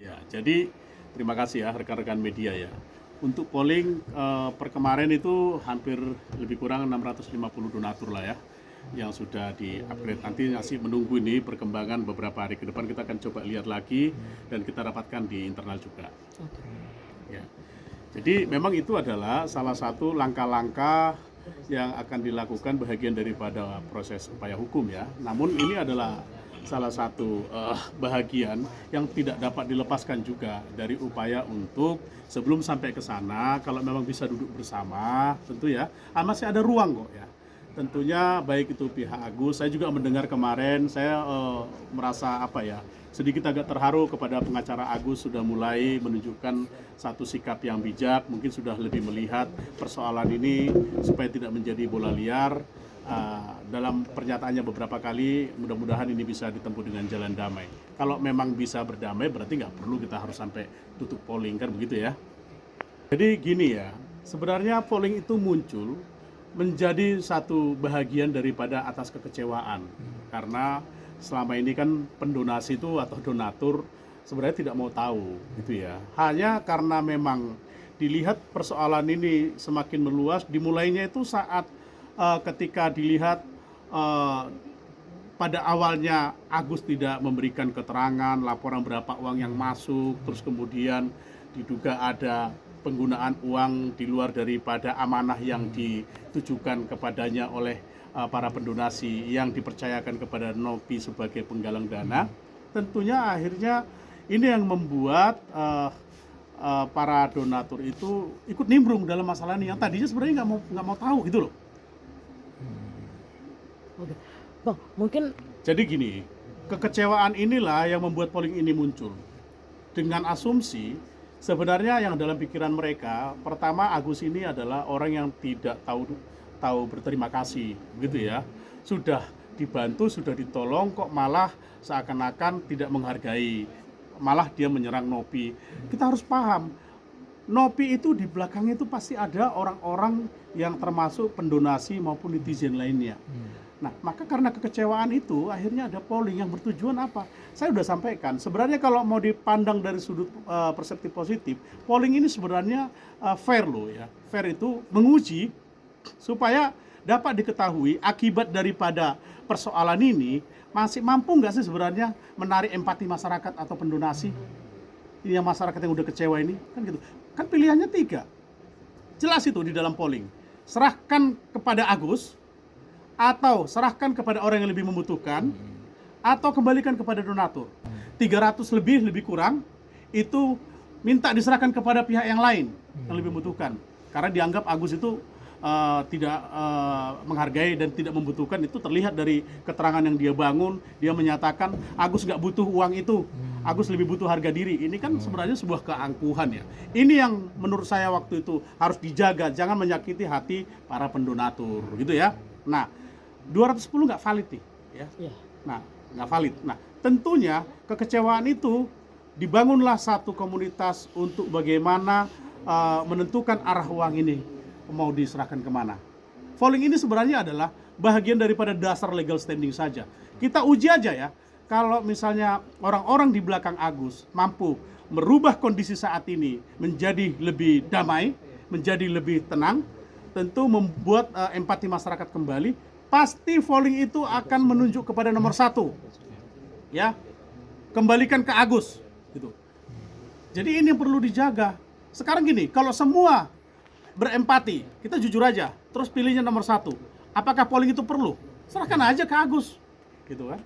Ya, jadi terima kasih ya rekan-rekan media ya. Untuk polling per kemarin itu hampir lebih kurang 650 donatur lah ya yang sudah di-upgrade. Nanti masih menunggu ini perkembangan beberapa hari ke depan, kita akan coba lihat lagi dan kita dapatkan di internal juga. Ya. Jadi memang itu adalah salah satu langkah-langkah yang akan dilakukan bahagian daripada proses upaya hukum ya. Namun ini adalah salah satu bahagian yang tidak dapat dilepaskan juga dari upaya untuk sebelum sampai ke sana, kalau memang bisa duduk bersama, tentu ya, masih ada ruang kok ya. Tentunya baik itu pihak Agus, saya juga mendengar kemarin, saya merasa apa ya, sedikit agak terharu kepada pengacara Agus sudah mulai menunjukkan satu sikap yang bijak, mungkin sudah lebih melihat persoalan ini supaya tidak menjadi bola liar. Dalam pernyataannya beberapa kali, mudah-mudahan ini bisa ditempuh dengan jalan damai. Kalau memang bisa berdamai, berarti nggak perlu kita harus sampai tutup polling, kan begitu ya. Jadi gini ya, sebenarnya polling itu muncul menjadi satu bahagian daripada atas kekecewaan. Karena selama ini kan pendonasi itu atau donatur sebenarnya tidak mau tahu gitu ya. Hanya karena memang dilihat persoalan ini semakin meluas, dimulainya itu saat ketika dilihat pada awalnya Agus tidak memberikan keterangan laporan berapa uang yang masuk, terus kemudian diduga ada penggunaan uang di luar daripada amanah yang ditujukan kepadanya oleh para pendonasi yang dipercayakan kepada Nopi sebagai penggalang dana. Tentunya akhirnya ini yang membuat para donatur itu ikut nimbrung dalam masalah ini yang tadinya sebenarnya nggak mau tahu gitu loh. Oke. Bang, mungkin Jadi gini, kekecewaan inilah yang membuat polling ini muncul. Dengan asumsi, sebenarnya yang dalam pikiran mereka, pertama Agus ini adalah orang yang tidak tahu berterima kasih, gitu ya. Sudah dibantu, sudah ditolong, kok malah seakan-akan tidak menghargai. Malah dia menyerang Nopi. Kita harus paham, Nopi itu di belakangnya itu pasti ada orang-orang yang termasuk pendonasi maupun netizen lainnya. Nah, maka karena kekecewaan itu akhirnya ada polling yang bertujuan apa? Saya sudah sampaikan, sebenarnya kalau mau dipandang dari sudut persepsi positif, polling ini sebenarnya fair loh ya. Fair itu menguji supaya dapat diketahui akibat daripada persoalan ini masih mampu nggak sih sebenarnya menarik empati masyarakat atau pendonasi. Ini yang masyarakat yang udah kecewa ini, kan gitu. Kan pilihannya 3. Jelas itu di dalam polling. Serahkan kepada Agus, atau serahkan kepada orang yang lebih membutuhkan, atau kembalikan kepada donatur. 300 lebih kurang itu minta diserahkan kepada pihak yang lain yang lebih membutuhkan, karena dianggap Agus itu tidak menghargai dan tidak membutuhkan. Itu terlihat dari keterangan yang dia bangun. Dia menyatakan Agus nggak butuh uang itu, Agus lebih butuh harga diri. Ini kan sebenarnya sebuah keangkuhan ya. Ini yang menurut saya waktu itu harus dijaga, jangan menyakiti hati para pendonatur gitu ya. Nah, 210 nggak valid nih ya. Nah, nggak valid. Nah, tentunya kekecewaan itu dibangunlah satu komunitas untuk bagaimana menentukan arah uang ini mau diserahkan kemana. Polling ini sebenarnya adalah bahagian daripada dasar legal standing saja. Kita uji aja ya, kalau misalnya orang-orang di belakang Agus mampu merubah kondisi saat ini menjadi lebih damai, menjadi lebih tenang, tentu membuat empati masyarakat kembali, pasti polling itu akan menunjuk kepada nomor 1. Ya, kembalikan ke Agus gitu. Jadi ini yang perlu dijaga. Sekarang gini, kalau semua berempati, kita jujur aja, terus pilihnya nomor 1, apakah polling itu perlu? Serahkan aja ke Agus gitu kan.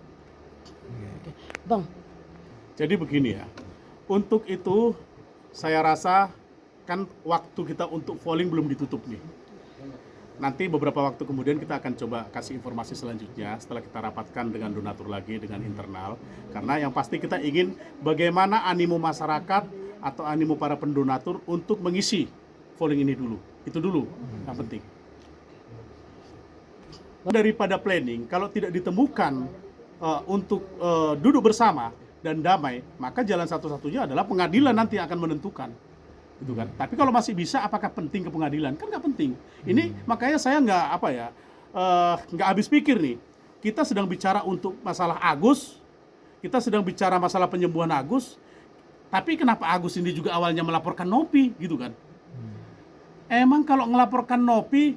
Bang, jadi begini ya, untuk itu saya rasa kan waktu kita untuk polling belum ditutup nih. Nanti beberapa waktu kemudian kita akan coba kasih informasi selanjutnya setelah kita rapatkan dengan donatur lagi, dengan internal. Karena yang pasti kita ingin bagaimana animo masyarakat atau animo para pendonatur untuk mengisi polling ini dulu. Itu dulu yang penting. Daripada planning, kalau tidak ditemukan untuk duduk bersama dan damai, maka jalan satu-satunya adalah pengadilan nanti akan menentukan. Gitu kan. Tapi kalau masih bisa, apakah penting ke pengadilan? Kan nggak penting. Ini makanya saya nggak habis pikir nih. Kita sedang bicara untuk masalah Agus, kita sedang bicara masalah penyembuhan Agus. Tapi kenapa Agus ini juga awalnya melaporkan Nopi gitu kan? Emang kalau melaporkan Nopi,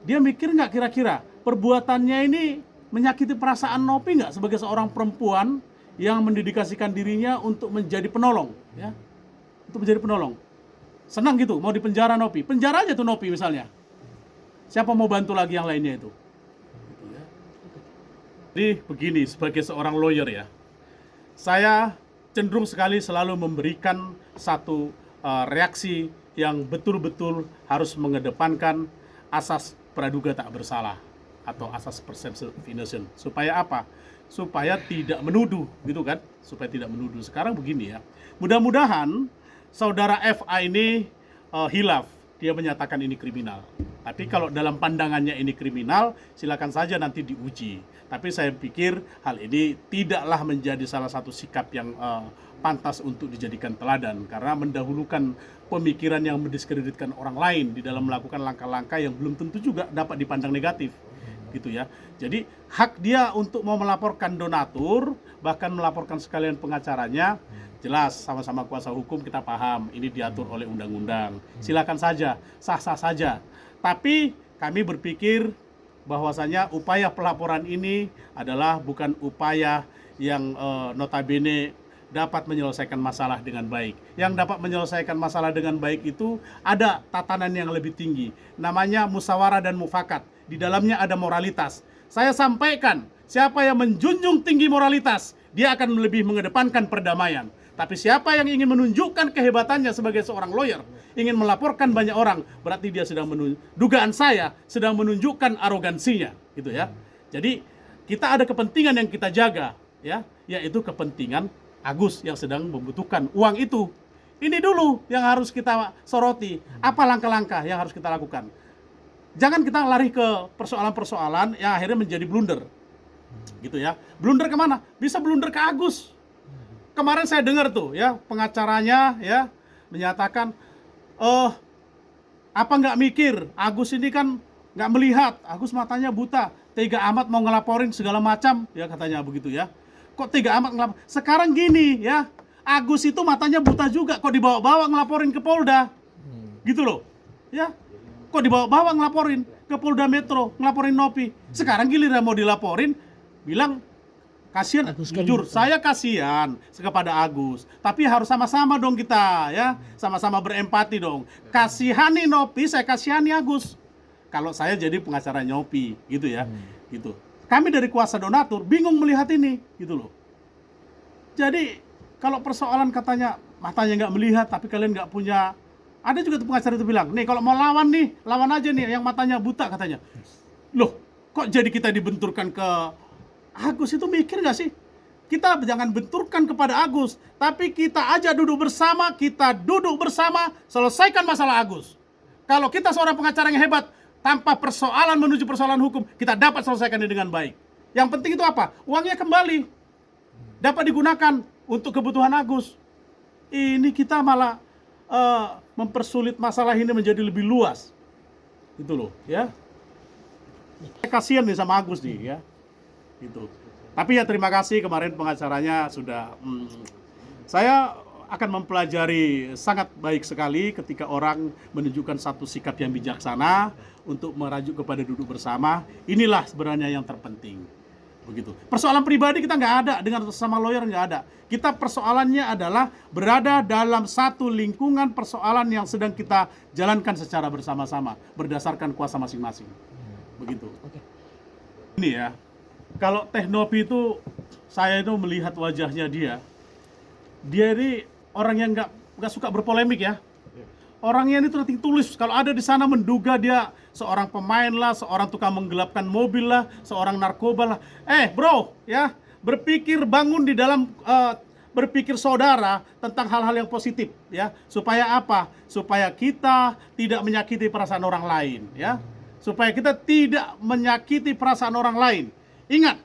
dia mikir nggak kira-kira perbuatannya ini menyakiti perasaan Nopi nggak sebagai seorang perempuan yang mendedikasikan dirinya untuk menjadi penolong, ya, untuk menjadi penolong. Senang gitu, mau dipenjara Nopi, penjara aja tuh Nopi misalnya. Siapa mau bantu lagi yang lainnya itu? Gitu ya. Jadi begini, sebagai seorang lawyer ya, saya cenderung sekali selalu memberikan satu reaksi yang betul-betul harus mengedepankan asas praduga tak bersalah atau asas presumption of innocence. Supaya apa? Supaya tidak menuduh, gitu kan? Supaya tidak menuduh. Sekarang begini ya, mudah-mudahan saudara FA ini hilaf, dia menyatakan ini kriminal. Tapi kalau dalam pandangannya ini kriminal, silakan saja nanti diuji. Tapi saya pikir hal ini tidaklah menjadi salah satu sikap yang pantas untuk dijadikan teladan, karena mendahulukan pemikiran yang mendiskreditkan orang lain di dalam melakukan langkah-langkah yang belum tentu juga dapat dipandang negatif, gitu ya. Jadi hak dia untuk mau melaporkan donatur, bahkan melaporkan sekalian pengacaranya, jelas sama-sama kuasa hukum kita paham ini diatur oleh undang-undang. Silakan saja, sah-sah saja. Tapi kami berpikir bahwasanya upaya pelaporan ini adalah bukan upaya yang notabene dapat menyelesaikan masalah dengan baik. Yang dapat menyelesaikan masalah dengan baik itu ada tatanan yang lebih tinggi, namanya musyawarah dan mufakat. Di dalamnya ada moralitas. Saya sampaikan, siapa yang menjunjung tinggi moralitas, dia akan lebih mengedepankan perdamaian. Tapi siapa yang ingin menunjukkan kehebatannya sebagai seorang lawyer, ingin melaporkan banyak orang, berarti dia sedang dugaan saya sedang menunjukkan arogansinya, gitu ya. Jadi kita ada kepentingan yang kita jaga, ya, yaitu kepentingan Agus yang sedang membutuhkan uang itu. Ini dulu yang harus kita soroti. Apa langkah-langkah yang harus kita lakukan? Jangan kita lari ke persoalan-persoalan yang akhirnya menjadi blunder, gitu ya. Blunder kemana? Bisa blunder ke Agus. Kemarin saya dengar tuh ya, pengacaranya ya menyatakan, apa nggak mikir, Agus ini kan nggak melihat, Agus matanya buta, tega amat mau ngelaporin segala macam, ya katanya begitu ya. Kok tega amat ngelapor? Sekarang gini ya, Agus itu matanya buta juga, kok dibawa-bawa ngelaporin ke Polda, gitu loh, ya. Kok dibawa-bawa ngelaporin ke Polda Metro, ngelaporin Nopi. Sekarang giliran mau dilaporin, bilang kasihan. Jujur, saya kasihan kepada Agus. Tapi harus sama-sama dong kita, ya, sama-sama berempati dong. Kasihani Nopi, saya kasihani Agus. Kalau saya jadi pengacara Nopi, gitu ya, gitu. Kami dari kuasa donatur bingung melihat ini, gitu loh. Jadi kalau persoalan katanya matanya nggak melihat, tapi kalian nggak punya, ada juga tuh pengacara itu bilang, nih kalau mau lawan nih, lawan aja nih yang matanya buta katanya. Loh, kok jadi kita dibenturkan ke Agus? Itu mikir nggak sih? Kita jangan benturkan kepada Agus, tapi kita aja duduk bersama, selesaikan masalah Agus. Kalau kita seorang pengacara yang hebat, tanpa persoalan menuju persoalan hukum, kita dapat selesaikan ini dengan baik. Yang penting itu apa? Uangnya kembali, dapat digunakan untuk kebutuhan Agus. Ini kita malah mempersulit masalah ini menjadi lebih luas, gitu loh, ya. Kasihan nih sama Agus nih, ya, gitu. Tapi ya terima kasih kemarin pengacaranya sudah. Saya akan mempelajari sangat baik sekali ketika orang menunjukkan satu sikap yang bijaksana untuk merajuk kepada duduk bersama. Inilah sebenarnya yang terpenting, begitu. Persoalan pribadi kita nggak ada dengan sesama lawyer, nggak ada. Kita persoalannya adalah berada dalam satu lingkungan persoalan yang sedang kita jalankan secara bersama-sama berdasarkan kuasa masing-masing, begitu. Ini ya, kalau Teh Nopi itu saya itu melihat wajahnya dia ini orang yang nggak suka berpolemik ya. Orangnya ini nanti tulis, kalau ada di sana menduga dia seorang pemain lah, seorang tukang menggelapkan mobil lah, seorang narkoba lah. Bro, ya, berpikir bangun di dalam berpikir saudara tentang hal-hal yang positif, ya. Supaya apa? Supaya kita tidak menyakiti perasaan orang lain, ya. Supaya kita tidak menyakiti perasaan orang lain. Ingat,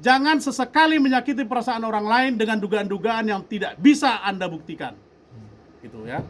jangan sesekali menyakiti perasaan orang lain dengan dugaan-dugaan yang tidak bisa Anda buktikan. Gitu ya.